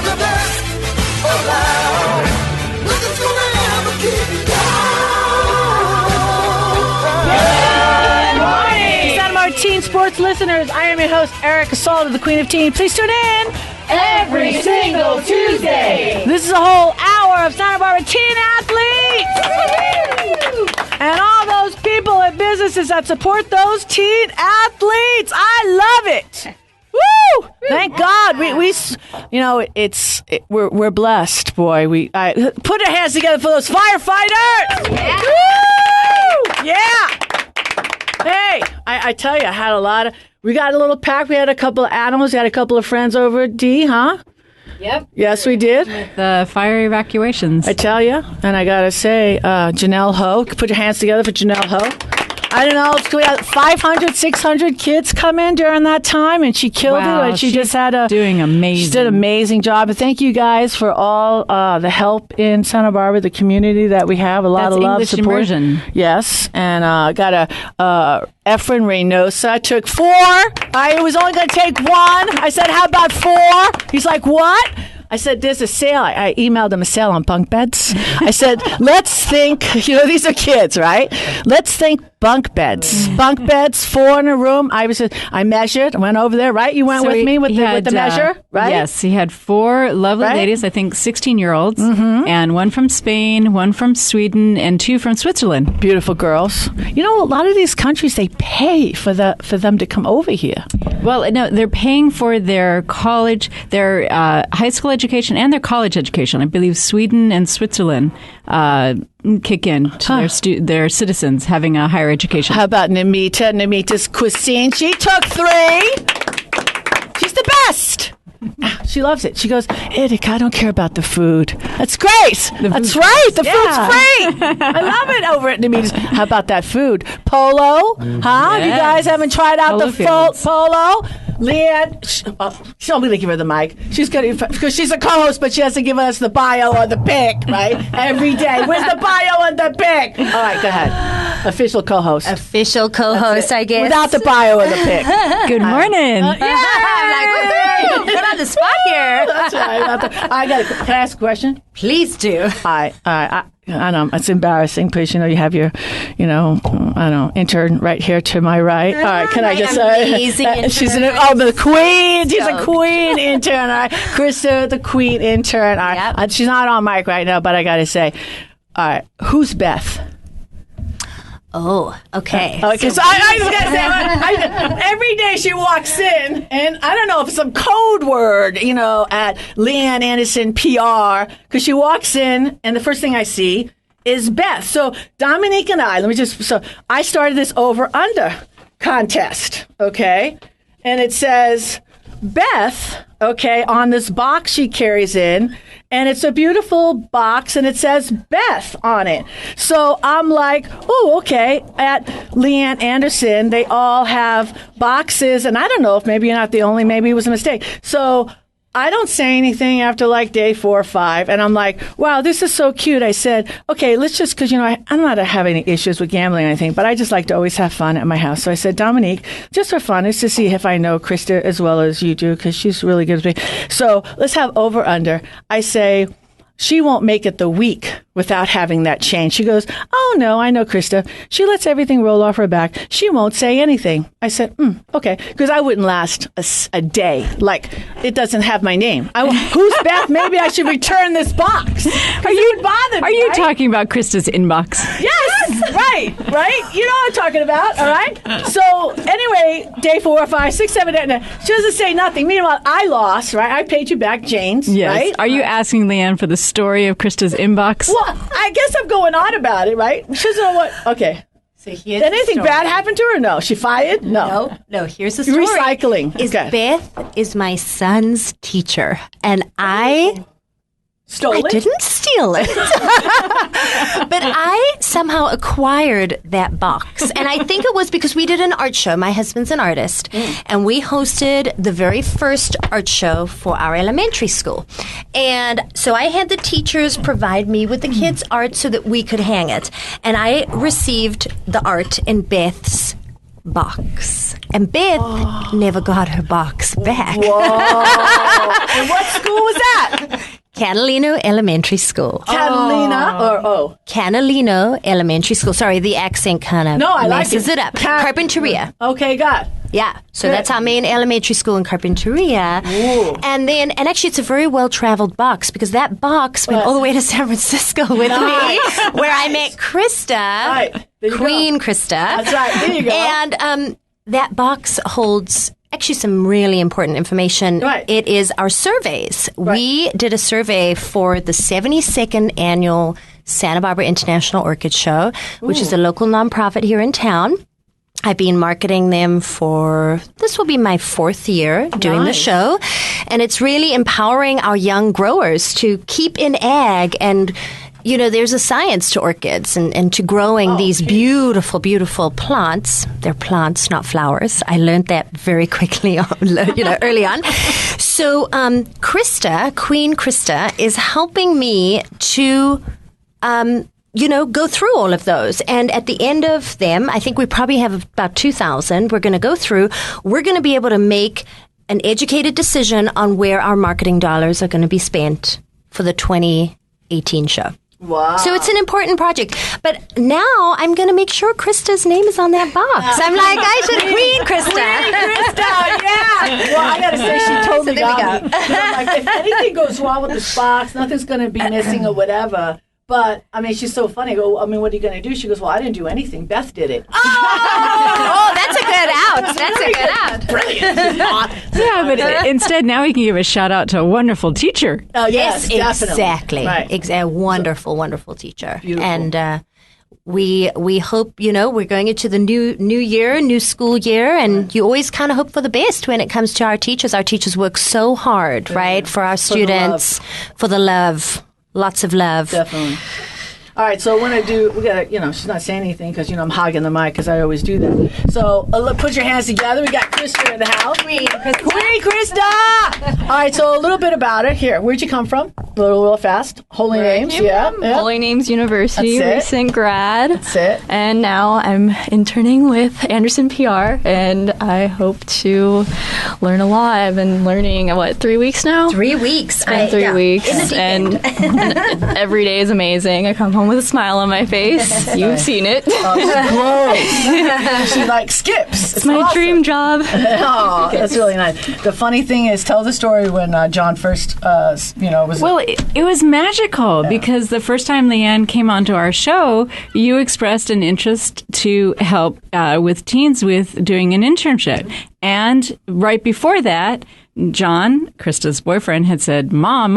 the best around. Nothing's gonna ever keep you down. Good morning, Santa Barbara Teen Sports listeners. I am your host, Erica Salda, the Queen of Teen. Please tune in every single Tuesday. This is a whole hour of Santa Barbara teen athletes. And all those people and businesses that support those teen athletes. I love it. Woo! Thank God. We're blessed, boy. Put our hands together for those firefighters. Yeah. Woo! Yeah. Hey, I tell you, I had we got a little pack. We had a couple of animals. We had a couple of friends over at D, huh? Yep. Yes, we did. With the fire evacuations. I tell you, and I got to say, Janelle Ho, put your hands together for Janelle Ho. I don't know, we had 500, 600 kids come in during that time, and she killed it. And she just had doing amazing. She did an amazing job. And thank you guys for all the help in Santa Barbara, the community that we have. A lot of love, English support. Immersion. Yes, and got a Efren Reynosa took 4. I was only going to take 1. I said, how about 4? He's like, what? I said, there's a sale. I emailed him a sale on bunk beds. I said, let's think, these are kids, right? Let's think bunk beds. Bunk beds, 4 in a room. I measured, went over there, right? You went with me with the measure, right? Yes, he had 4 lovely ladies, I think 16-year-olds, and 1 from Spain, 1 from Sweden, and 2 from Switzerland. Beautiful girls. A lot of these countries, they pay for them to come over here. Well, no, they're paying for their college, their high school education, and their college education. I believe Sweden and Switzerland kick in to their citizens having a higher education. How about Namita? Namita's cuisine. She took 3. She's the best. She loves it. She goes, Erica, I don't care about the food. That's great. That's right. The food's free. I love it over at Namita's. How about that food? Polo? Huh? Yes. You guys haven't tried out Polo the fields. polo? LeighAnn, she's not going to give her the mic. She's going to, because she's a co-host, but she has to give us the bio or the pic, right? Every day. Where's the bio and the pic? All right, go ahead. Official co-host. Official co-host, I guess. Without the bio or the pic. Good morning. Yeah. I'm like, put on the spot here. That's right. Can I ask a question? Please do. I know it's embarrassing because you have your, intern right here to my right. All right, can I just amazing intern. She's the queen. She's a queen intern. All right, Krista, the queen intern. All right, Yep. She's not on mic right now, but I got to say, all right, who's Beth? Oh, okay. Okay, so I was going to say, every day she walks in, and I don't know if it's some code word, at LeighAnn Anderson PR, because she walks in, and the first thing I see is Beth. So Dominique and I started this over-under contest, okay? And it says Beth, okay, on this box she carries in, and it's a beautiful box, and it says Beth on it. So I'm like, oh, okay. At LeighAnn Anderson, they all have boxes, and I don't know if maybe you're not the only, maybe it was a mistake. So I don't say anything after like day 4 or 5, and I'm like, wow, this is so cute. I said, okay, let's just, because, I'm not having any issues with gambling or anything, but I just like to always have fun at my house. So I said, Dominique, just for fun, it's to see if I know Krista as well as you do, because she's really good with me. So let's have over under. I say, she won't make it the week without having that change. She goes, oh, no, I know Krista. She lets everything roll off her back. She won't say anything. I said, okay, because I wouldn't last a day. Like, it doesn't have my name. Who's Beth? Maybe I should return this box. Are you talking about Krista's inbox? Yes, right. You know what I'm talking about, all right? So, anyway, day 4 or 5, 6, 7, 8, 9. She doesn't say nothing. Meanwhile, I lost, right? I paid you back, Jane's, yes. Right? Are you asking LeighAnn for the story of Krista's inbox? Well, I guess I'm going on about it, right? She doesn't know what. Okay. So here's Did anything the story. bad happen to her? No. She fired? No. Here's the story. Recycling. Okay. Beth is my son's teacher, and I Stole it? didn't steal it. But I somehow acquired that box. And I think it was because we did an art show. My husband's an artist. And we hosted the very first art show for our elementary school. And so I had the teachers provide me with the kids' art so that we could hang it. And I received the art in Beth's box. And Beth never got her box back. Whoa. And what school was that? Catalino Elementary School. Catalina or Catalino Elementary School. Sorry, the accent kind of No, I like messes it up. Carpinteria. Okay, got it. Yeah, so Good. that's our main elementary school in Carpinteria. Ooh. And actually it's a very well-traveled box because that box went all the way to San Francisco with me, where I met Krista, Right. There you Queen go. Krista. That's right. There you go. And that box holds actually some really important information. Right. It is our surveys. Right. We did a survey for the 72nd annual Santa Barbara International Orchid Show, which is a local nonprofit here in town. I've been marketing them this will be my 4th year doing the Nice. show. And it's really empowering our young growers to keep in ag and, there's a science to orchids and to growing these beautiful, beautiful plants. They're plants, not flowers. I learned that very quickly, early on. So, Queen Krista is helping me to, go through all of those. And at the end of them, I think we probably have about 2,000 we're going to go through. We're going to be able to make an educated decision on where our marketing dollars are going to be spent for the 2018 show. Wow. So it's an important project. But now I'm going to make sure Krista's name is on that box. I'm like, I should Queen Krista. Krista, yeah. Well, I got to say, she totally So there we got me. I'm like, if anything goes wrong with this box, nothing's going to be missing or whatever. But, she's so funny. I go, what are you going to do? She goes, well, I didn't do anything. Beth did it. Oh, that's a good out. That's a good out. Brilliant. Yeah, but instead now we can give a shout out to a wonderful teacher. Yes, definitely. Exactly. Right. A wonderful, wonderful teacher. Beautiful. And we hope, we're going into the new year, new school year, and you always kind of hope for the best when it comes to our teachers. Our teachers work so hard, right, for our students, for the love. Lots of love. Definitely. All right, so we got to, she's not saying anything because, I'm hogging the mic because I always do that. So put your hands together. We got Krista in the house. Queen Krista! All right, so a little bit about her. Here, where'd you come from? A little fast. Holy Names, yeah. Holy Names University, That's it. recent grad. That's it. And now I'm interning with Anderson PR, and I hope to learn a lot. I've been learning, 3 weeks now? 3 weeks. It's been 3 weeks, and every day is amazing. I come home with a smile on my face. You've seen it. She skips. It's my dream job. Oh, that's really nice. The funny thing is, tell the story when John first, was. Well, it was magical because the first time LeighAnn came onto our show, you expressed an interest to help with teens with doing an internship. And right before that, John, Krista's boyfriend, had said, Mom,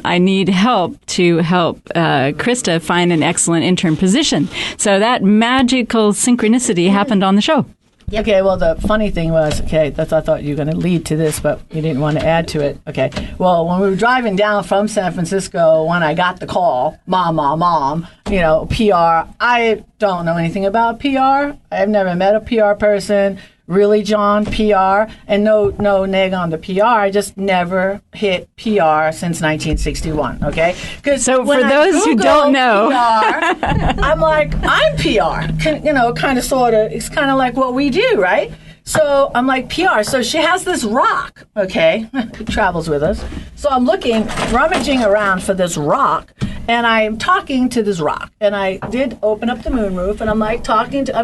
I need help to help Krista find an excellent intern position. So that magical synchronicity happened on the show. Yep. Okay, well, the funny thing was, I thought you were going to lead to this, but you didn't want to add to it. Okay, well, when we were driving down from San Francisco, when I got the call, Mom, PR, I don't know anything about PR. I've never met a PR person. Really, John, PR, and no neg on the PR. I just never hit PR since 1961. Okay, so for those who don't know, PR, I'm like, I'm PR. Kind of, sort of. It's kind of like what we do, right? So I'm like, PR. So she has this rock, okay? It travels with us. So I'm rummaging around for this rock, and I'm talking to this rock. And I did open up the moonroof, and I'm like talking to,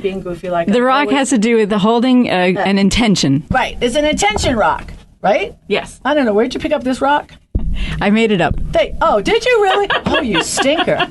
being goofy like the rock has to do with the holding an intention. Right. It's an intention rock, right? Yes. I don't know. Where'd you pick up this rock? I made it up. Did you really? Oh, you stinker.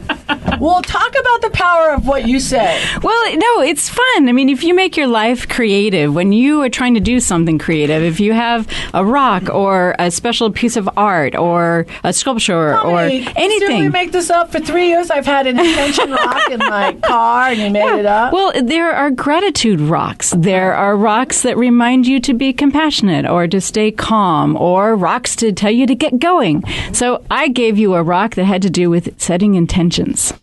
Well, talk about the power of what you say. Well, no, it's fun. If you make your life creative, when you are trying to do something creative, if you have a rock or a special piece of art or a sculpture or anything. Did we make this up for 3 years? I've had an intention rock in my car, and you made it up. Well, there are gratitude rocks. There are rocks that remind you to be compassionate or to stay calm, or rocks to tell you to get going. So I gave you a rock that had to do with setting intentions.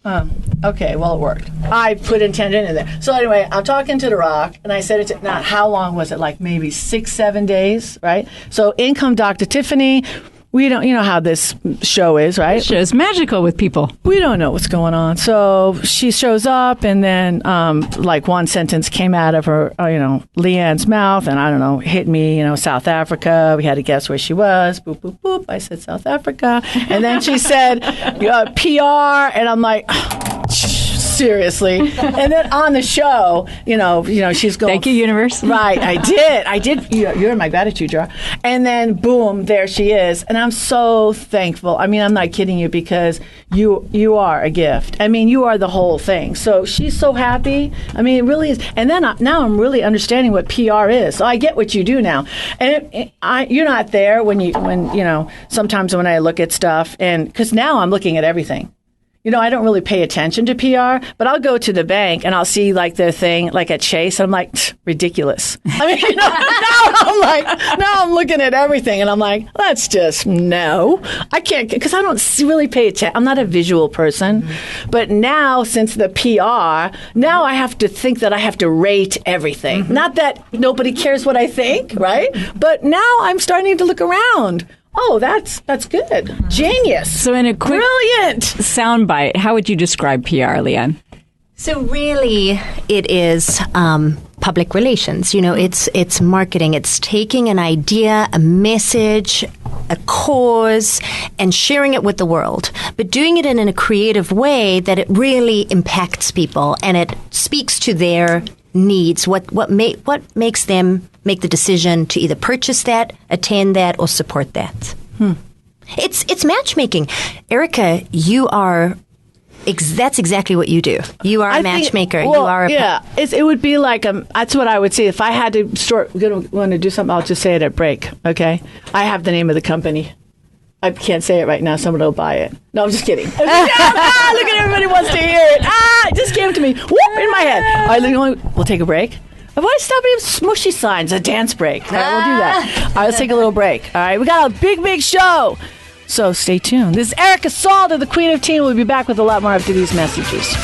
Okay, well, it worked. I put intention in there. So anyway, I'm talking to the rock, and I said it to, how long was it? Like maybe 6-7 days, right? So in come Dr. Tiffany. we don't, you know how this show is, right? Show is magical with people. We don't know what's going on. So she shows up, and then like one sentence came out of her, LeighAnn's mouth, and I don't know, hit me, South Africa. We had to guess where she was. Boop, boop, boop. I said South Africa. And then she said PR, and I'm like, seriously. And then on the show, she's going. Thank you, universe. Right, I did. You're in my gratitude jar. And then boom, there she is. And I'm so thankful. I mean, I'm not kidding you, because you are a gift. I mean, you are the whole thing. So she's so happy. I mean, it really is. And then now I'm really understanding what PR is. So I get what you do now. And you're not there when sometimes when I look at stuff, and because now I'm looking at everything. I don't really pay attention to PR, but I'll go to the bank and I'll see like their thing, like at Chase, and I'm like, ridiculous. I mean, now I'm looking at everything, and I'm like, let's just no. I can't, because I don't really pay attention. I'm not a visual person, but now since the PR, now I have to think that I have to rate everything. Not that nobody cares what I think, right? But now I'm starting to look around. Oh, that's good. Genius. So in a quick brilliant soundbite, how would you describe PR, LeighAnn? So really, it is public relations. It's marketing. It's taking an idea, a message, a cause, and sharing it with the world, but doing it in a creative way that it really impacts people and it speaks to their needs. What makes them make the decision to either purchase that, attend that, or support that. It's matchmaking. Erica, you are. That's exactly what you do. You are a matchmaker. You are a it would be like that's what I would say if I had to want to do something. I'll just say it at break. Okay, I have the name of the company. I can't say it right now. Someone will buy it. No, I'm just kidding. Look at everybody wants to hear it. It just came to me. Whoop, in my head. All right, we'll take a break. Why stop eating smushy signs? A dance break. All right, we'll do that. All right, let's take a little break. All right, we got a big show. So stay tuned. This is Erica Salda, the Queen of Teen. We'll be back with a lot more after these messages.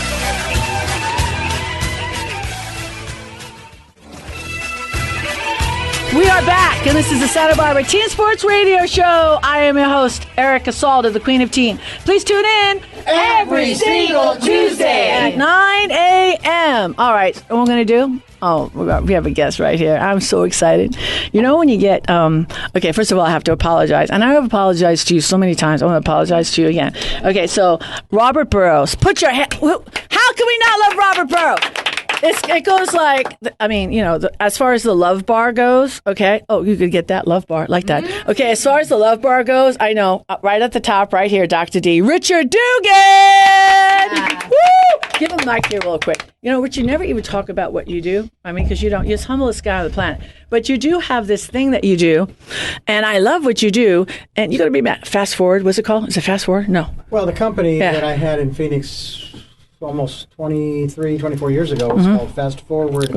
We are back, and this is the Santa Barbara Teen Sports Radio Show. I am your host, Erica Salda, the Queen of Teen. Please tune in every single Tuesday at 9 a.m. All right, what we're going to do? Oh, we have a guest right here. I'm so excited. When you get, okay, first of all, I have to apologize. And I have apologized to you so many times. I want to apologize to you again. Okay, so Robert Burrows. Put your hand. How can we not love Robert Burrows? It goes like, as far as the Love Bar goes, okay. Oh, you could get that Love Bar like that. Okay, as far as the Love Bar goes, I know, right at the top, right here, Dr. D, Richard Dugan! Woo! Give him a mic here real quick. Richard, you never even talk about what you do. I mean, because you're the humblest guy on the planet. But you do have this thing that you do, and I love what you do. And you got to be Fast Forward. What's it called? Is it Fast Forward? No. Well, the company that I had in Phoenix almost 24 years ago was called Fast Forward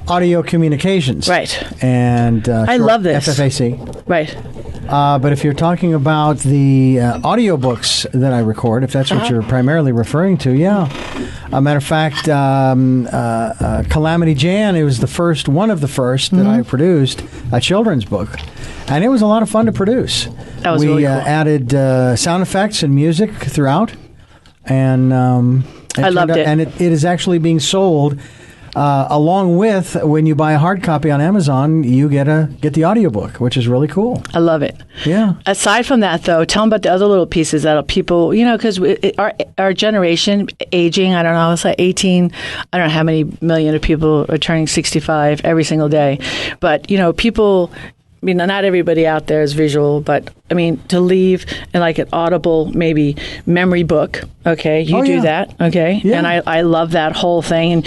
Audio Communications. Right. And I love this. FFAC. Right. But if you're talking about the audiobooks that I record, if that's what you're primarily referring to, a matter of fact, Calamity Jan, it was one of the first that I produced, a children's book. And it was a lot of fun to produce. That was really cool. We added sound effects and music throughout. And I loved it. And it is actually being sold along with, when you buy a hard copy on Amazon, you get the audiobook, which is really cool. I love it. Yeah. Aside from that, though, tell them about the other little pieces that people, because our generation, aging, I don't know, it's like 18, I don't know how many million of people are turning 65 every single day. But, people... not everybody out there is visual, but to leave in like an audible, maybe memory book. Okay, you do that. Okay, and I love that whole thing. And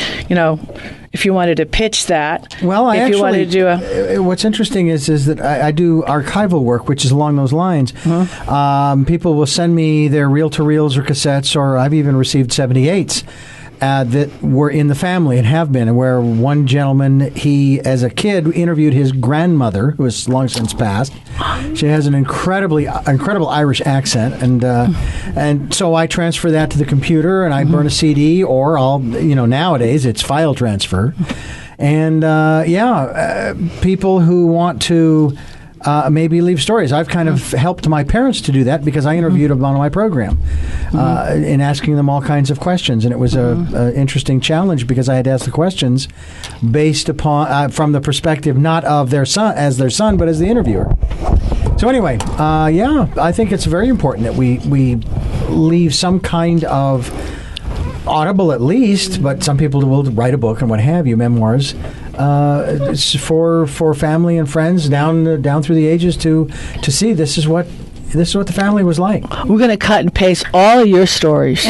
if you wanted to pitch that, you wanted to do what's interesting is that I do archival work, which is along those lines. People will send me their reel-to-reels or cassettes, or I've even received 78s. That were in the family and have been, and where one gentleman, he, as a kid, interviewed his grandmother, who has long since passed. She has an incredible Irish accent, and so I transfer that to the computer, and I burn a CD, or nowadays it's file transfer. And people who want to maybe leave stories. I've kind of helped my parents to do that because I interviewed them on my program in asking them all kinds of questions. And it was a interesting challenge because I had to ask the questions based upon from the perspective not of their son as their son, but as the interviewer. So anyway, I think it's very important that we leave some kind of audible at least, but some people will write a book and what have you, memoirs, for family and friends down through the ages to see this is what the family was like. We're going to cut and paste all of your stories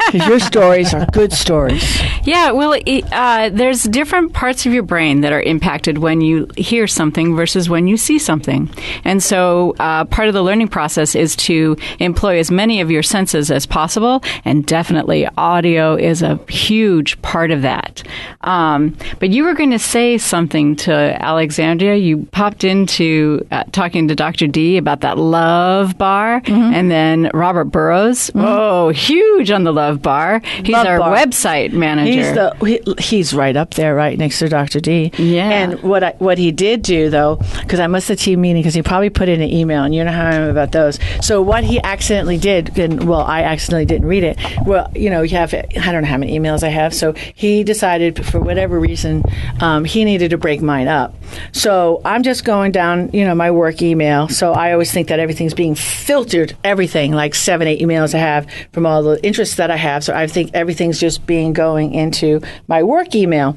because your stories are good stories. Yeah, well, there's different parts of your brain that are impacted when you hear something versus when you see something. And so part of the learning process is to employ as many of your senses as possible, and definitely audio is a huge part of that. But you were going to say something to Alexandria. You popped into talking to Dr. D about that Love Bar, and then Robert Burrows. Oh, huge on the Love Bar. He's Love our Bar. website manager. He's right up there, right next to Dr. D. Yeah. And what he did do, though, because I missed the team meeting, because he probably put in an email, and you know how I am about those. So what he accidentally did, I accidentally didn't read it. Well, you have, I don't know how many emails I have. So he decided, for whatever reason, he needed to break mine up. So I'm just going down, my work email. So I always think that everything's being filtered, everything, like 7-8 emails I have from all the interests that I have. So I think everything's just going into my work email.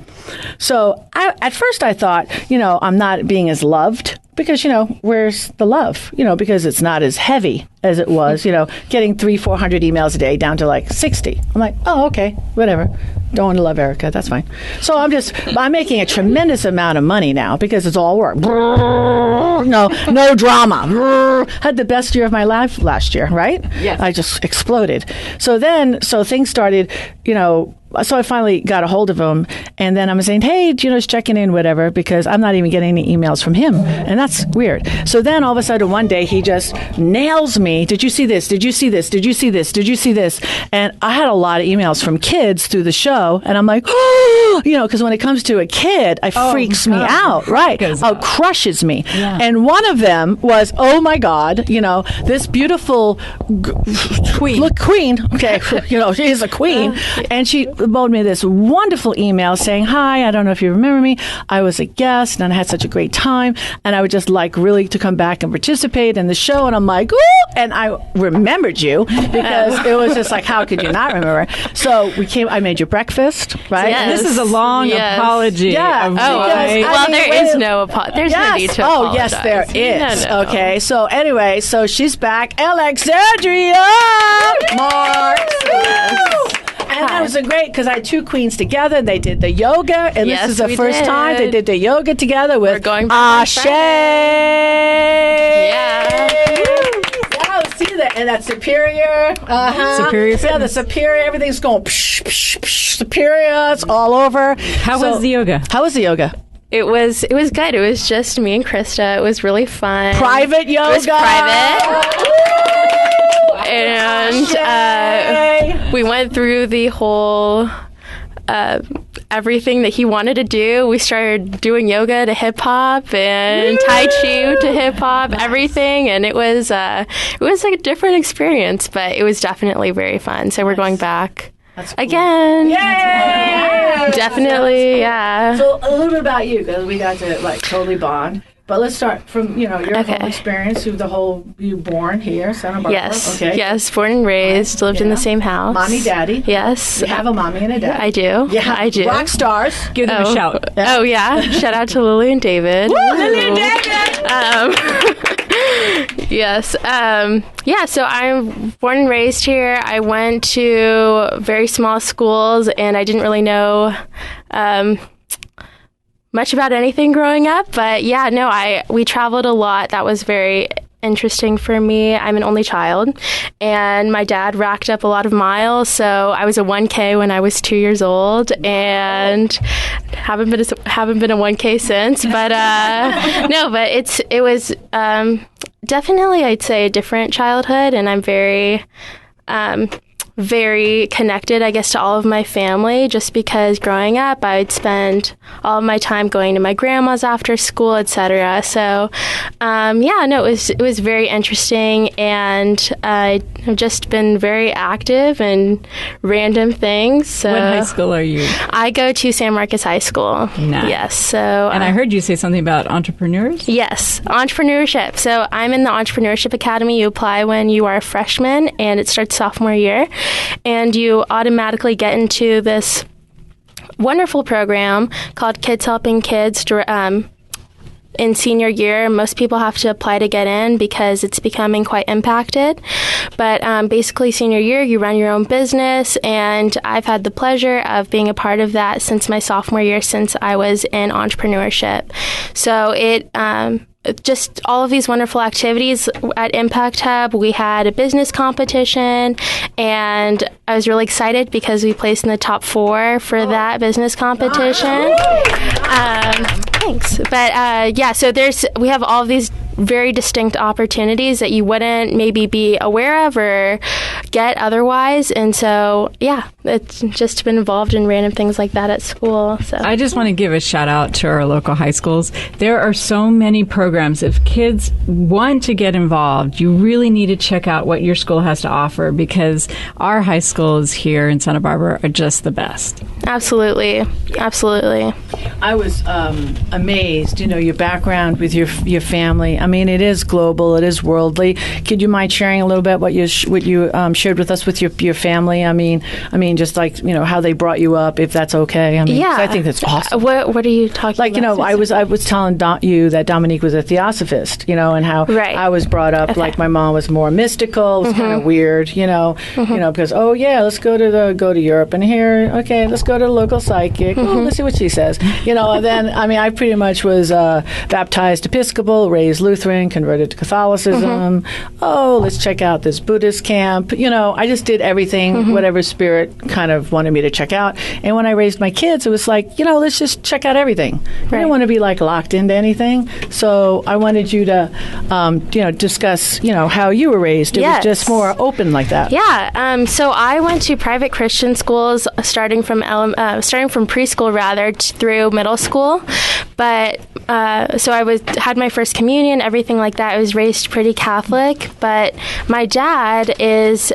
So at first I thought, I'm not being as loved because, where's the love? Because it's not as heavy as it was, getting 300-400 emails a day down to like 60. I'm like, oh, okay, whatever. Don't want to love Erica. That's fine. So I'm making a tremendous amount of money now because it's all work. No drama. Had the best year of my life last year, right? Yes. I just exploded. So things started, so I finally got a hold of him, and then I'm saying, hey, just checking in, whatever, because I'm not even getting any emails from him, and that's weird. So then all of a sudden one day he just nails me. Did you see this? Did you see this? Did you see this? Did you see this? And I had a lot of emails from kids through the show, and I'm like, oh, because when it comes to a kid, it freaks me out, right? Crushes me. Yeah. And one of them was, oh my God, this beautiful queen. Okay, she's a queen, and she wrote me this wonderful email saying, hi, I don't know if you remember me. I was a guest and I had such a great time, and I would just like really to come back and participate in the show. And I'm like, ooh, and I remembered you because it was just like, how could you not remember? So I made you breakfast, right? Yes. And this is a long apology. Yeah. There is no apology. There's no need to apologize. Oh, yes, there is. No. Okay. So anyway, she's back. Alexandria Marx. And that was great because I had two queens together. They did the yoga, and this is the first time they did the yoga together with Ashe. Yeah. Wow, see that? And that superior. Superior. Yeah, the superior. Everything's going psh, psh, psh, superior. It's all over. How was the yoga? How was the yoga? It was good. It was just me and Krista. It was really fun. Private yoga. It was private. And we went through the whole everything that he wanted to do. We started doing yoga to hip hop and Tai Chi to hip hop, everything, and it was like a different experience, but it was definitely very fun. So we're going back again. Yay! Definitely, yeah. So a little bit about you, because we got to totally bond. But let's start from your whole experience through the whole. You born here, Santa Barbara. Yes. Okay. Yes. Born and raised. Lived in the same house. Mommy, daddy. Yes. You have a mommy and a daddy. I do. Yeah, I do. Rock stars. Give them a shout. Oh yeah! Shout out to Lily and David. Lily and David. Yes. Yeah. So I'm born and raised here. I went to very small schools, and I didn't really know much about anything growing up, but we traveled a lot. That was very interesting for me. I'm an only child, and my dad racked up a lot of miles, so I was a 1K when I was 2 years old, and haven't been a 1K since. But it was definitely, I'd say, a different childhood, and I'm very very connected, I guess, to all of my family, just because growing up, I would spend all of my time going to my grandma's after school, etc. So, it was very interesting, and I've just been very active in random things. So What high school are you? I go to San Marcos High School. Nice. Yes. So, And I heard you say something about entrepreneurs? yes, entrepreneurship. So I'm in the Entrepreneurship Academy. You apply when you are a freshman, and it starts sophomore year, and you automatically get into this wonderful program called Kids Helping Kids. In senior year, most people have to apply to get in because it's becoming quite impacted. But basically, senior year, you run your own business, and I've had the pleasure of being a part of that since my sophomore year, since I was in entrepreneurship. So it just all of these wonderful activities at Impact Hub. We had a business competition, and I was really excited because we placed in the top 4 for that business competition. Thanks. But so we have all of these very distinct opportunities that you wouldn't maybe be aware of or get otherwise. And so, it's just been involved in random things like that at school. So I just want to give a shout out to our local high schools. There are so many programs. If kids want to get involved, you really need to check out what your school has to offer, because our high schools here in Santa Barbara are just the best. Absolutely. I was amazed, your background with your family. I mean, it is global, it is worldly. Could you mind sharing a little bit what you shared with us with your family? I mean, just like how they brought you up, if that's okay. I mean, 'cause I think that's awesome. What are you talking about? I was telling you that Dominique was a theosophist, and how I was brought up like my mom was more mystical. It was kind of weird, because let's go to Europe, and here, okay, let's go to the local psychic. Oh, let's see what she says. And then I pretty much was baptized Episcopal, raised Lutheran, converted to Catholicism. Oh, let's check out this Buddhist camp. I just did everything, whatever spirit kind of wanted me to check out. And when I raised my kids, it was like, let's just check out everything. I didn't want to be like locked into anything. So I wanted you to, discuss, how you were raised. It was just more open like that. Yeah. So I went to private Christian schools starting from preschool through middle school. But so I had my first communion, everything like that. I was raised pretty Catholic, but my dad is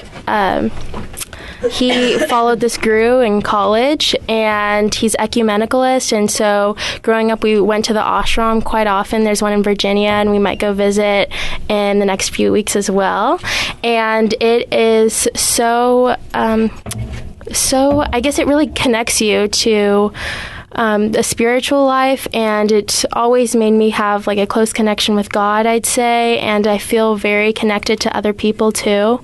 he followed this guru in college, and he's ecumenicalist. And so growing up, we went to the ashram quite often. There's one in Virginia, and we might go visit in the next few weeks as well. And it is so I guess it really connects you to a spiritual life, and it's always made me have like a close connection with God, I'd say, and I feel very connected to other people too.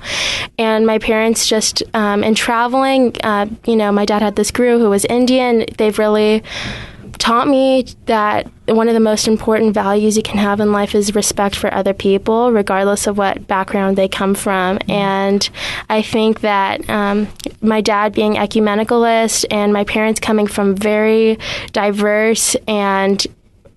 And my parents just in traveling, my dad had this guru who was Indian. They've really taught me that one of the most important values you can have in life is respect for other people, regardless of what background they come from. And I think that my dad being ecumenicalist and my parents coming from very diverse and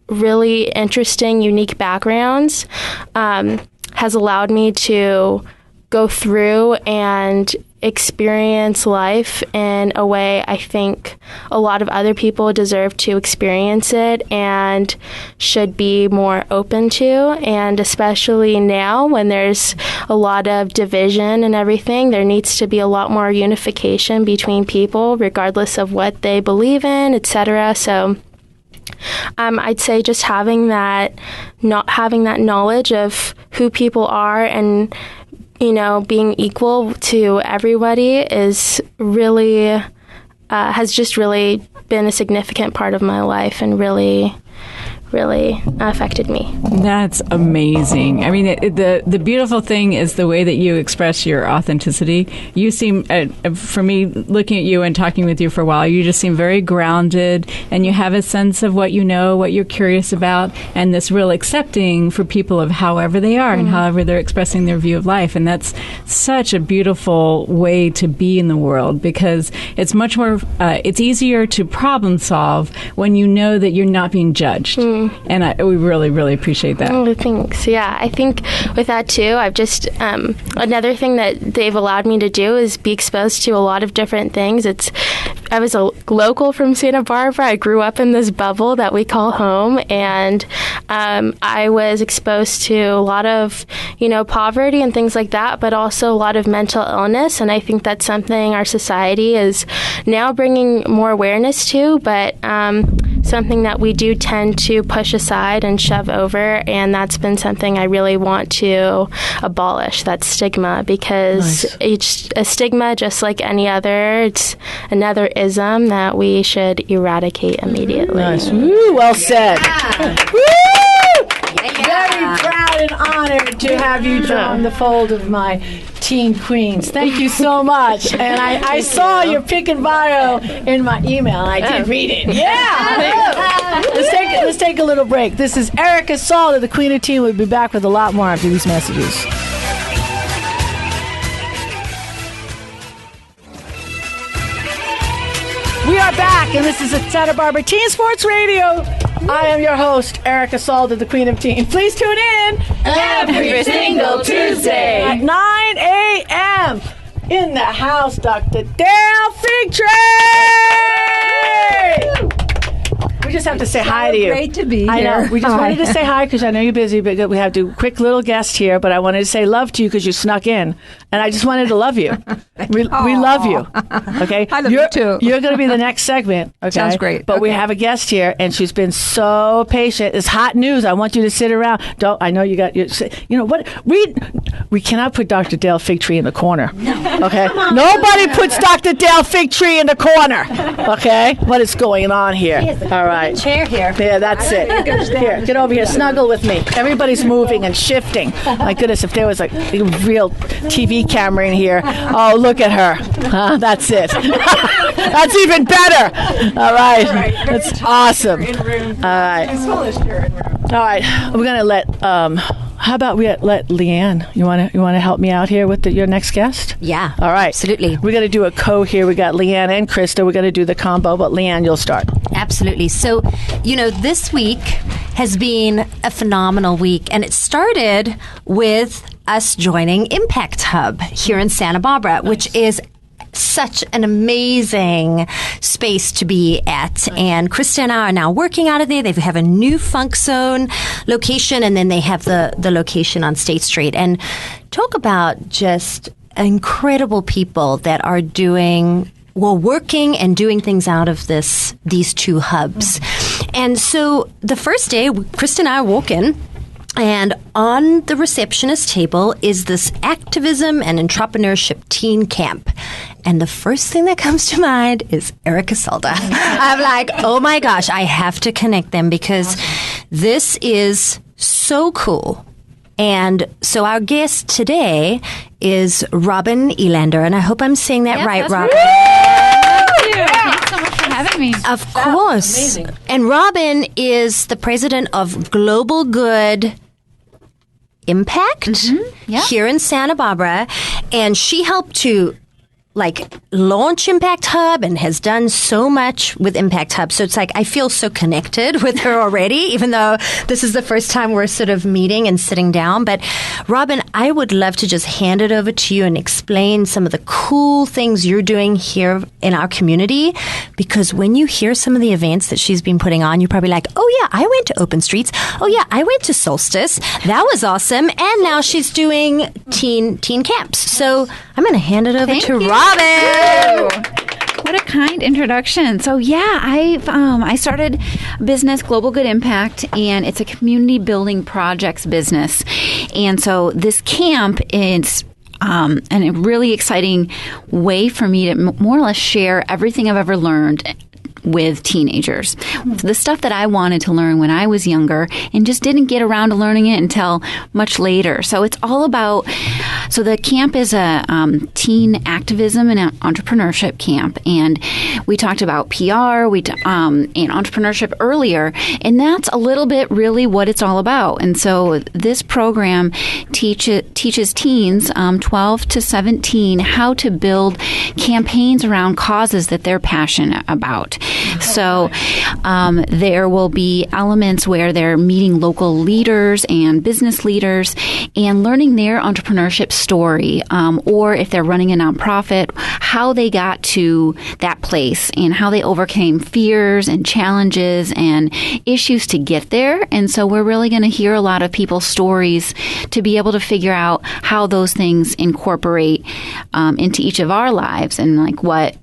really interesting, unique backgrounds has allowed me to go through and experience life in a way I think a lot of other people deserve to experience it and should be more open to. And especially now when there's a lot of division and everything, there needs to be a lot more unification between people regardless of what they believe in, etc. So I'd say just having that knowledge of who people are and being equal to everybody is really, has just really been a significant part of my life and really affected me. That's amazing. I mean, the beautiful thing is the way that you express your authenticity. You seem, for me, looking at you and talking with you for a while, you just seem very grounded, and you have a sense of what you know, what you're curious about, and this real accepting for people of however they are and however they're expressing their view of life. And that's such a beautiful way to be in the world, because it's much more, it's easier to problem solve when you know that you're not being judged. And we really, really appreciate that. Oh, thanks. Yeah, I think with that too, I've just another thing that they've allowed me to do is be exposed to a lot of different things. I was a local from Santa Barbara. I grew up in this bubble that we call home, and I was exposed to a lot of, poverty and things like that, but also a lot of mental illness. And I think that's something our society is now bringing more awareness to, but something that we do tend to push aside and shove over. And that's been something I really want to abolish, that stigma, because it's a stigma just like any other. It's another ism that we should eradicate immediately. Nice. Woo, well said. Woo! Very proud and honored to have you join the fold of my teen queens. Thank you so much. And I saw your pick and bio in my email, and I did read it. Yeah. Let's take a little break. This is Erica Salda, the Queen of Teen. We'll be back with a lot more after these messages. We are back, and this is at Santa Barbara Teen Sports Radio. I am your host, Erica Salda, the Queen of Teen. Please tune in every single Tuesday at 9 a.m. In the house, Dr. Dale Figtree! We just have to say hi to you. Great to be here. I know. We just wanted to say hi because I know you're busy, but we have to quick little guest here. But I wanted to say love to you because you snuck in, and I just wanted to love you. We love you. Okay, I love you too. You're going to be the next segment. Okay, sounds great. But we have a guest here, and she's been so patient. It's hot news. I want you to sit around. I know you got. What? We cannot put Dr. Dale Figtree in the corner. No. Okay. Nobody puts Dr. Dale Figtree in the corner. Okay. What is going on here? All right. Chair here. Yeah, that's it. Here, get over here. Snuggle with me. Everybody's moving and shifting. My goodness, if there was a real TV camera in here. Oh, look at her. That's it. That's even better. All right. That's awesome. All right. All right. We're going to let... how about we let LeighAnn? You want to help me out here with your next guest? Yeah. All right. Absolutely. We're going to do a here. We got LeighAnn and Krista. We're going to do the combo, but LeighAnn, you'll start. Absolutely. So, this week has been a phenomenal week, and it started with us joining Impact Hub here in Santa Barbara, which is such an amazing space to be at. And Krista and I are now working out of there. They have a new Funk Zone location, and then they have the location on State Street. And talk about just incredible people that are working and doing things out of these two hubs. And so the first day, Krista and I walk in, and on the receptionist table is this activism and entrepreneurship teen camp. And the first thing that comes to mind is Erica Salda. I'm like, oh my gosh, I have to connect them because this is so cool. And so our guest today is Robin Elander, and I hope I'm saying that right, Robin. Thanks so much for having me. Of course. Amazing. And Robin is the president of Global Good Impact here in Santa Barbara, and she helped to launch Impact Hub and has done so much with Impact Hub. So it's I feel so connected with her already, even though this is the first time we're sort of meeting and sitting down. But Robin, I would love to just hand it over to you and explain some of the cool things you're doing here in our community. Because when you hear some of the events that she's been putting on, you're probably like, oh yeah, I went to Open Streets. Oh yeah, I went to Solstice. That was awesome. And now she's doing teen camps. So I'm going to hand it over to Robin. What a kind introduction. So yeah, I started a business, Global Good Impact, and it's a community building projects business. And so this camp is and a really exciting way for me to more or less share everything I've ever learned with teenagers. The stuff that I wanted to learn when I was younger and just didn't get around to learning it until much later. So it's all about, so the camp is a teen activism and entrepreneurship camp. And we talked about PR and entrepreneurship earlier, and that's a little bit really what it's all about. And so this program teaches teens 12 to 17 how to build campaigns around causes that they're passionate about. So there will be elements where they're meeting local leaders and business leaders and learning their entrepreneurship story, or if they're running a nonprofit, how they got to that place and how they overcame fears and challenges and issues to get there. And so we're really going to hear a lot of people's stories to be able to figure out how those things incorporate into each of our lives, and like what,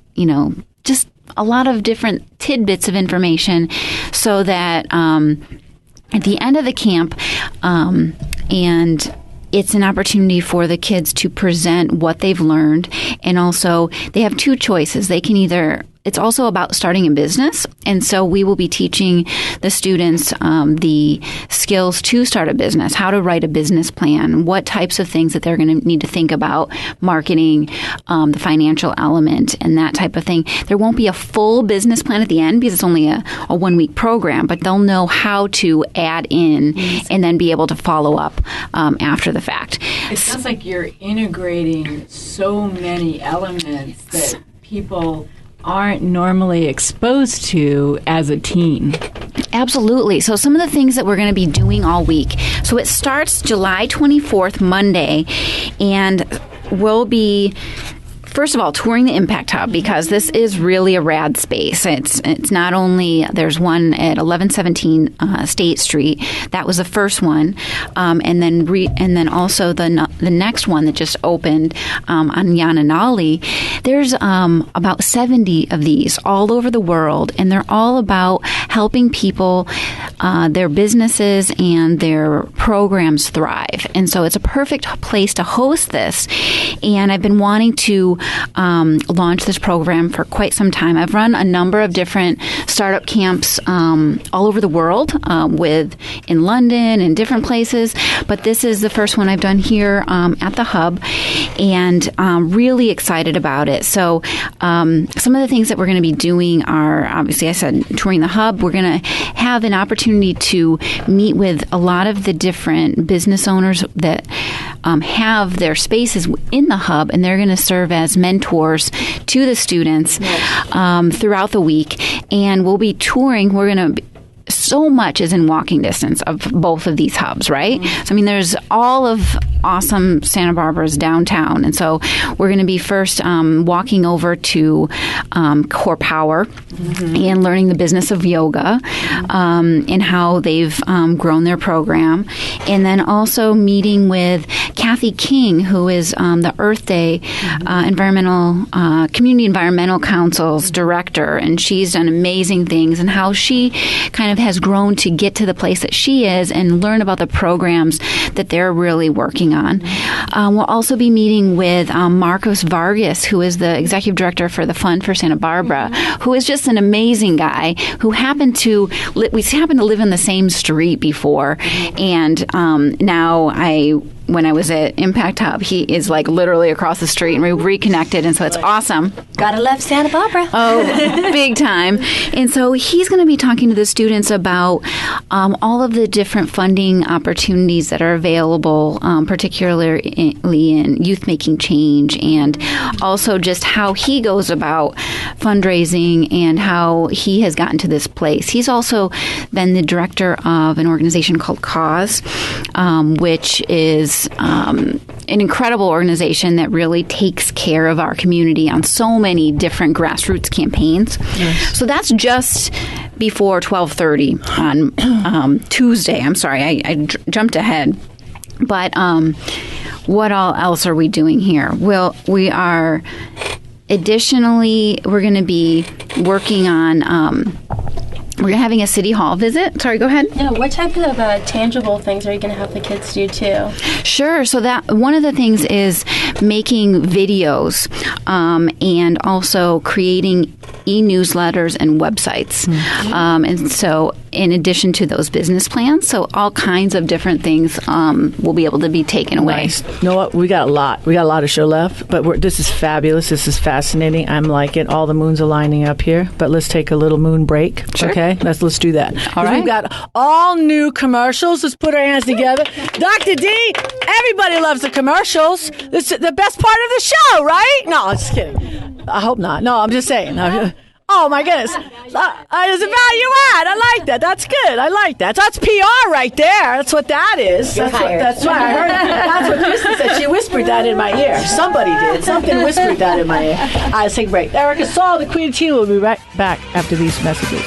just a lot of different tidbits of information, so that at the end of the camp, and it's an opportunity for the kids to present what they've learned. And also they have two choices. They can either, it's also about starting a business. And so we will be teaching the students the skills to start a business, how to write a business plan, what types of things that they're going to need to think about, marketing, the financial element, and that type of thing. There won't be a full business plan at the end because it's only a 1 week program, but they'll know how to add in and then be able to follow up after the fact. It sounds like you're integrating so many elements that people aren't normally exposed to as a teen. Absolutely. So some of the things that we're going to be doing all week. So it starts July 24th, Monday, and we'll be, first of all, touring the Impact Hub, because this is really a rad space. It's not only, there's one at 1117 State Street. That was the first one, and then also the next one that just opened on Yananali. There's about 70 of these all over the world, and they're all about helping people, their businesses and their programs thrive. And so it's a perfect place to host this. And I've been wanting to launch this program for quite some time. I've run a number of different startup camps all over the world, in London and different places, but this is the first one I've done here at the Hub, and really excited about it. So some of the things that we're going to be doing are, obviously I said, touring the Hub. We're going to have an opportunity to meet with a lot of the different business owners that have their spaces in the Hub, and they're going to serve as mentors to the students throughout the week. And we'll be touring. We're going to so much is in walking distance of both of these hubs, right? So, I mean, there's all of awesome Santa Barbara's downtown. And so we're going to be first walking over to Core Power and learning the business of yoga and how they've grown their program. And then also meeting with Kathy King, who is the Earth Day Community Environmental Council's director. And she's done amazing things, and how she kind of has grown to get to the place that she is, and learn about the programs that they're really working on. We'll also be meeting with Marcos Vargas, who is the executive director for the Fund for Santa Barbara, who is just an amazing guy who happened to we happened to live in the same street before, and now when I was at Impact Hub, he is like literally across the street, and we reconnected, and so it's awesome. Gotta love Santa Barbara. Oh, big time. And so he's going to be talking to the students about all of the different funding opportunities that are available, particularly in youth making change, and also just how he goes about fundraising and how he has gotten to this place. He's also been the director of an organization called Cause, which is an incredible organization that really takes care of our community on so many different grassroots campaigns. Yes. So that's just before 12:30 on Tuesday. I'm sorry, I jumped ahead. But what all else are we doing here? Well, we are additionally, we're going to be working on we're having a city hall visit. Sorry, go ahead. Yeah, what type of tangible things are you going to have the kids do too? Sure. So that one of the things is making videos and also creating e-newsletters and websites. And so in addition to those business plans, so all kinds of different things will be able to be taken away. Nice. You know what? We got a lot. We got a lot of show left, but this is fabulous. This is fascinating. I'm liking it. All the moons are lining up here, but let's take a little moon break. Sure. Okay? Let's do that. All right. We've got all new commercials. Let's put our hands together. Dr. D, everybody loves the commercials. This is the best part of the show, right? No, I'm just kidding. I hope not. No, I'm just saying. Oh my goodness. There's a value add. I like that. That's good. I like that. That's PR right there. That's what that is. That's why I heard. That's what Krista said. She whispered that in my ear. Somebody did. Something whispered that in my ear. All right, let's take a break. Erica Salda, the Queen of Teen, will be right back after these messages.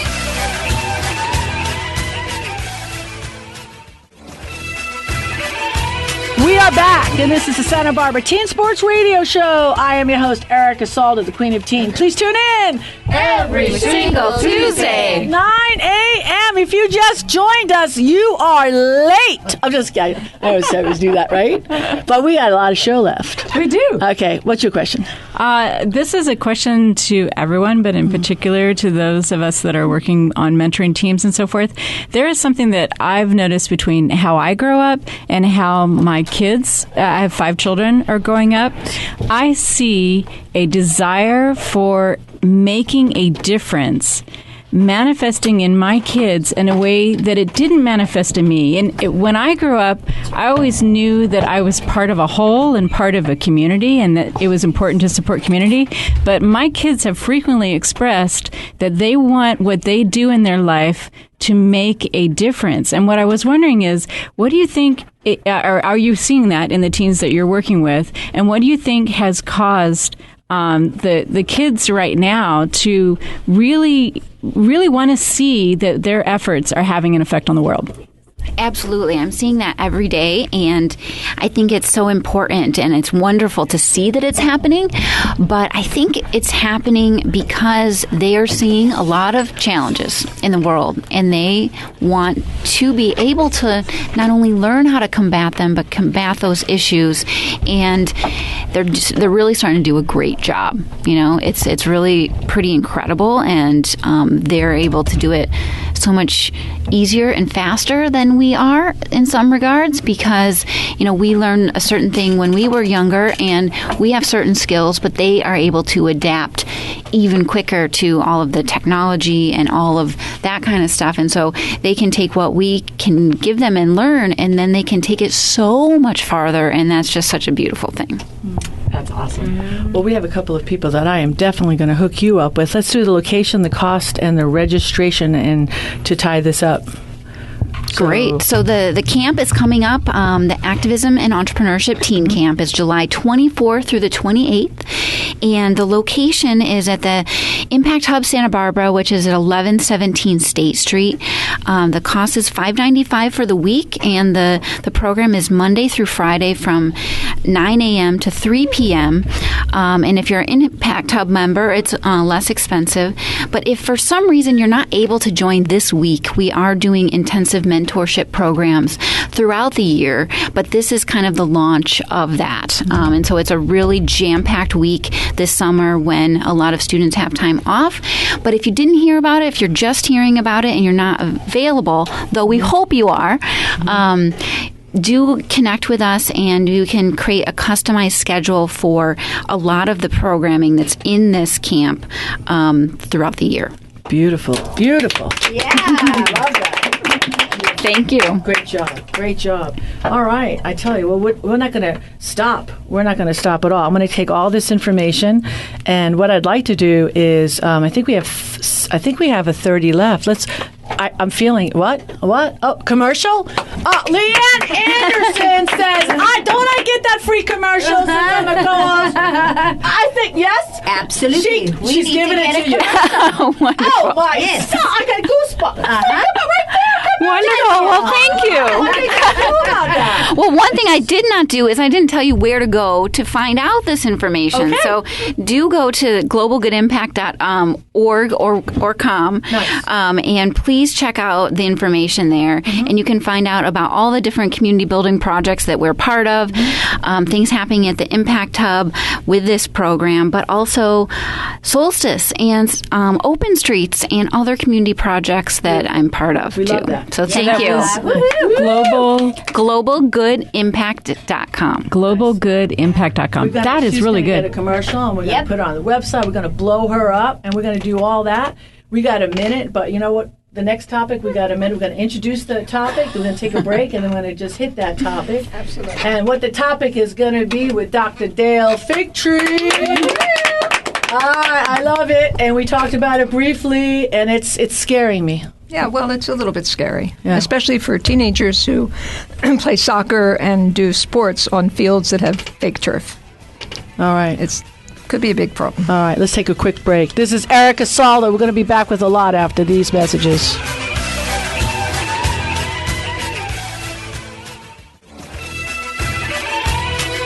We are back, and this is the Santa Barbara Teen Sports Radio Show. I am your host, Erica Salda, the Queen of Teen. Please tune in Every single Tuesday. 9 a.m. If you just joined us, you are late. I'm just kidding. I always do that, right? But we got a lot of show left. We do. Okay, what's your question? This is a question to everyone, but in particular to those of us that are working on mentoring teams and so forth. There is something that I've noticed between how I grow up and how my kids, I have 5 children, are growing up. I see a desire for making a difference manifesting in my kids in a way that it didn't manifest in me. And when I grew up, I always knew that I was part of a whole and part of a community, and that it was important to support community. But my kids have frequently expressed that they want what they do in their life to make a difference. And what I was wondering is, what do you think, or are you seeing that in the teens that you're working with? And what do you think has caused the kids right now to really want to see that their efforts are having an effect on the world? Absolutely. I'm seeing that every day, and I think it's so important, and it's wonderful to see that it's happening, but I think it's happening because they are seeing a lot of challenges in the world, and they want to be able to not only learn how to combat them, but combat those issues, and they're really starting to do a great job. You know, it's really pretty incredible, and they're able to do it so much easier and faster than we are in some regards, because, you know, we learned a certain thing when we were younger, and we have certain skills, but they are able to adapt even quicker to all of the technology and all of that kind of stuff. And so they can take what we can give them and learn, and then they can take it so much farther, and that's just such a beautiful thing. That's awesome. Well, we have a couple of people that I am definitely going to hook you up with. Let's do the location, the cost, and the registration, and to tie this up. Great. So the camp is coming up. The Activism and Entrepreneurship Teen Camp is July 24th through the 28th. And the location is at the Impact Hub Santa Barbara, which is at 1117 State Street. The cost is $5.95 for the week, and the program is Monday through Friday from 9 a.m. to 3 p.m. And if you're an Impact Hub member, it's less expensive. But if for some reason you're not able to join this week, we are doing intensive mentorship programs throughout the year, but this is kind of the launch of that. And so it's a really jam-packed week this summer when a lot of students have time off. But if you didn't hear about it, if you're just hearing about it and you're not available, though we hope you are, do connect with us, and you can create a customized schedule for a lot of the programming that's in this camp throughout the year. Beautiful. Beautiful. Yeah, I love that. Thank you. Great job. Great job. All right. I tell you, well, we're not going to stop. We're not going to stop at all. I'm going to take all this information, and what I'd like to do is, I think we have a 30 left. I'm feeling what? Oh, commercial? LeighAnn Anderson says, don't I get that free commercial? I think yes, Absolutely. She's giving it to you. Oh, wonderful. Oh my! Yes. Stop, I got goosebumps. Right there. Wonderful. Well, thank you. What did you do about that? Well, one thing I did not do is I didn't tell you where to go to find out this information. Okay. So do go to globalgoodimpact.org or com, Nice. and please check out the information there. Mm-hmm. And you can find out about all the different community building projects that we're part of, things happening at the Impact Hub with this program, but also Solstice and Open Streets and other community projects that I'm part of, We too. love that. So thank you. globalgoodimpact.com. Globalgoodimpact.com. That is really She's gonna get a good. commercial, and we're going to put it on the website. We're going to blow her up, and we're going to do all that. We got a minute, but you know what? The next topic, we got a minute. We're going to introduce the topic. We're going to take a break, and then we're going to just hit that topic. Absolutely. And what the topic is going to be with Dr. Dale Figtree. I love it, and we talked about it briefly, and it's scaring me. Yeah, well, it's a little bit scary, Yeah. especially for teenagers who play soccer and do sports on fields that have fake turf. All right. Could be a big problem. All right, let's take a quick break. This is Erica Salda. We're going to be back with a lot after these messages.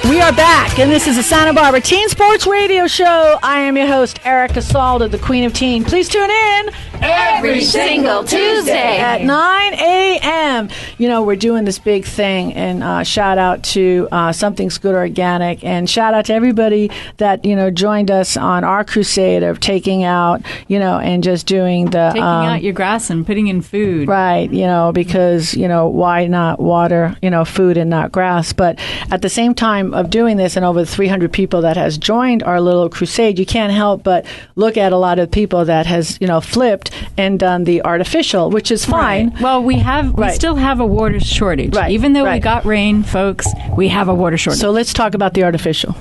We are back, and this is the Santa Barbara Teen Sports Radio Show. I am your host, Erica Salda, the Queen of Teen. Please tune in Every single Tuesday at 9 a.m. You know, we're doing this big thing, and shout out to Something's Good Organic, and shout out to everybody that, joined us on our crusade of taking out, and just doing the... Taking out your grass and putting in food. Right, because, why not water, food and not grass? But at the same time of doing this, and over 300 people that has joined our little crusade, you can't help but look at a lot of people that has, flipped and done the artificial, which is fine. Right. Well, we still have a water shortage. Right. Even though we Right. got rain, folks, we have a water shortage. So let's talk about the artificial.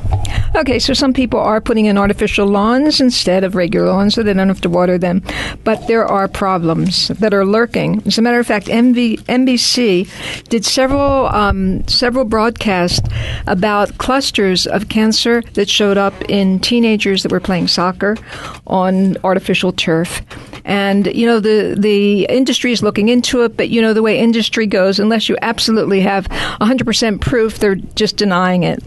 Okay, so some people are putting in artificial lawns instead of regular lawns so they don't have to water them. But there are problems that are lurking. As a matter of fact, NBC did several broadcasts about clusters of cancer that showed up in teenagers that were playing soccer on artificial turf. And, the industry is looking into it, but, the way industry goes, unless you absolutely have 100% proof, they're just denying it.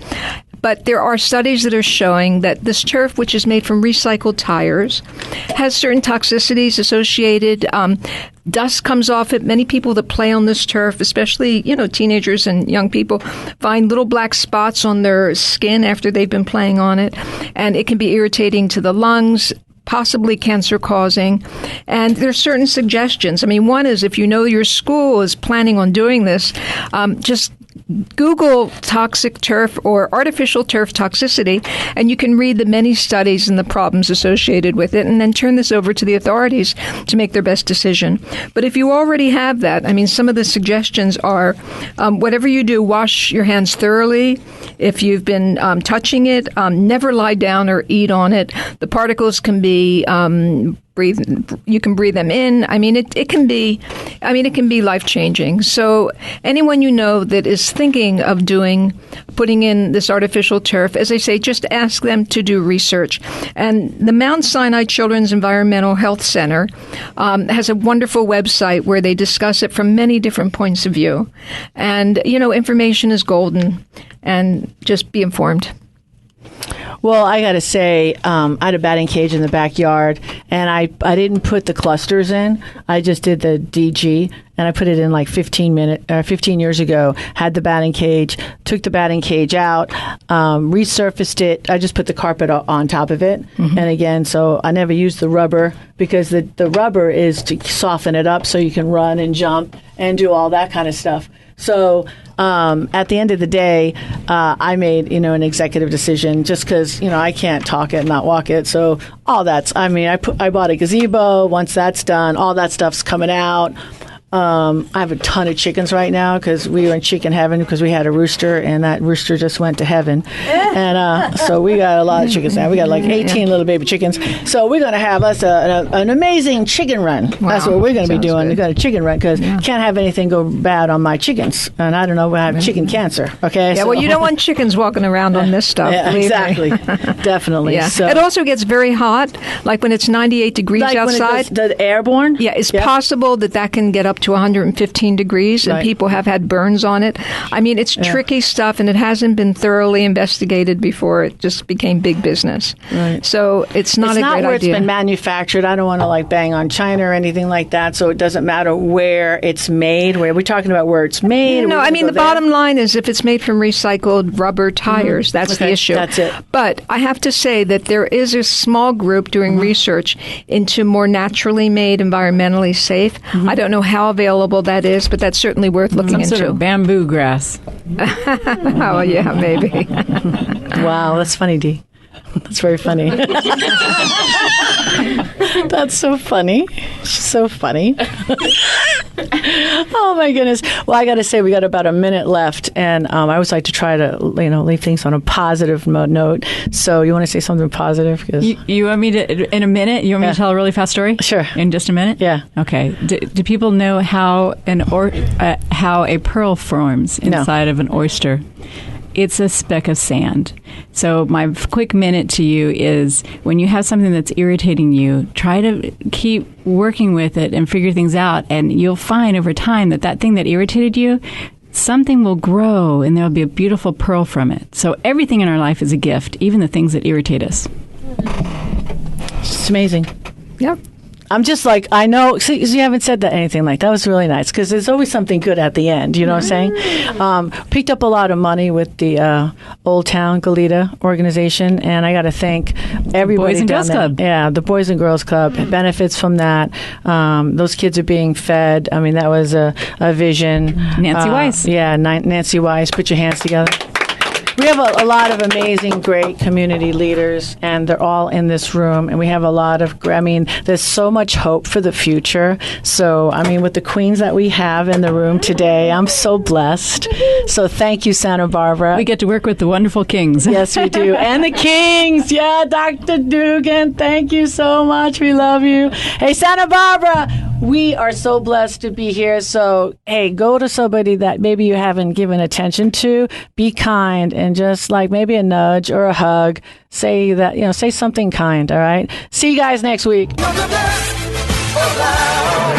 But there are studies that are showing that this turf, which is made from recycled tires, has certain toxicities associated. Dust comes off it. Many people that play on this turf, especially, teenagers and young people, find little black spots on their skin after they've been playing on it. And it can be irritating to the lungs, possibly cancer-causing. And there's certain suggestions. I mean, one is if your school is planning on doing this, just Google toxic turf or artificial turf toxicity, and you can read the many studies and the problems associated with it, and then turn this over to the authorities to make their best decision. But if you already have that, some of the suggestions are whatever you do, wash your hands thoroughly. If you've been touching it, never lie down or eat on it. The particles can be you can breathe them in. It can be life-changing. So anyone that is thinking of putting in this artificial turf, as I say, just ask them to do research. And the Mount Sinai Children's Environmental Health Center has a wonderful website where they discuss it from many different points of view. And, information is golden, and just be informed. Well, I got to say, I had a batting cage in the backyard, and I didn't put the clusters in. I just did the DG, and I put it in like 15 years ago. Had the batting cage, took the batting cage out, resurfaced it. I just put the carpet on top of it. Mm-hmm. And again, so I never used the rubber because the rubber is to soften it up so you can run and jump and do all that kind of stuff. So at the end of the day, I made, an executive decision just because, I can't talk it and not walk it. So all that's, I bought a gazebo. Once that's done, all that stuff's coming out. I have a ton of chickens right now because we were in chicken heaven because we had a rooster and that rooster just went to heaven. And so we got a lot of chickens now. We got like 18 little baby chickens. So we're going to have us an amazing chicken run. Wow. That's what we're going to be doing. We've got a chicken run because can't have anything go bad on my chickens. And I don't know, I have chicken cancer. Okay. Yeah, so, well, you don't want chickens walking around on this stuff. Yeah, exactly. Definitely. Yeah. So, it also gets very hot, like when it's 98 degrees outside. When the airborne? Yeah, it's possible that can get up to 115 degrees, and people have had burns on it. It's tricky stuff, and it hasn't been thoroughly investigated before it just became big business. Right. So it's not a great idea. It's not where it's been manufactured. I don't want to bang on China or anything like that, so it doesn't matter where it's made. We're talking about where it's made. No, the bottom line is if it's made from recycled rubber tires, that's the issue. That's it. But I have to say that there is a small group doing research into more naturally made, environmentally safe. I don't know how available that is, but that's certainly worth looking into. Some sort of bamboo grass. Oh, yeah, maybe. Wow, that's funny, Dee. That's very funny. That's so funny. She's so funny. Oh my goodness! Well, I got to say we got about a minute left, and I always like to try to leave things on a positive note. So you want to say something positive? You want me to in a minute? You want me to tell a really fast story? Sure. In just a minute? Yeah. Okay. Do people know how how a pearl forms inside of an oyster? It's a speck of sand. So my quick minute to you is when you have something that's irritating you, try to keep working with it and figure things out. And you'll find over time that thing that irritated you, something will grow and there'll be a beautiful pearl from it. So everything in our life is a gift, even the things that irritate us. It's amazing. Yep. I'm just like, I know, see, you haven't said anything like that. Was really nice because there's always something good at the end. You know what I'm saying? Picked up a lot of money with the Old Town Goleta organization, and I got to thank everybody. Boys and down Girls there. Club. Yeah, the Boys and Girls Club benefits from that. Those kids are being fed. I mean, that was a vision. Nancy Weiss. Yeah, Nancy Weiss. Put your hands together. We have a lot of amazing, great community leaders, and they're all in this room. And we have a lot of, there's so much hope for the future. So, with the queens that we have in the room today, I'm so blessed. So thank you, Santa Barbara. We get to work with the wonderful kings. Yes, we do. And the kings. Yeah, Dr. Dugan, thank you so much. We love you. Hey, Santa Barbara, we are so blessed to be here. So, hey, go to somebody that maybe you haven't given attention to. Be kind and just like maybe a nudge or a hug. Say that, say something kind. All right. See you guys next week. You're the best alive.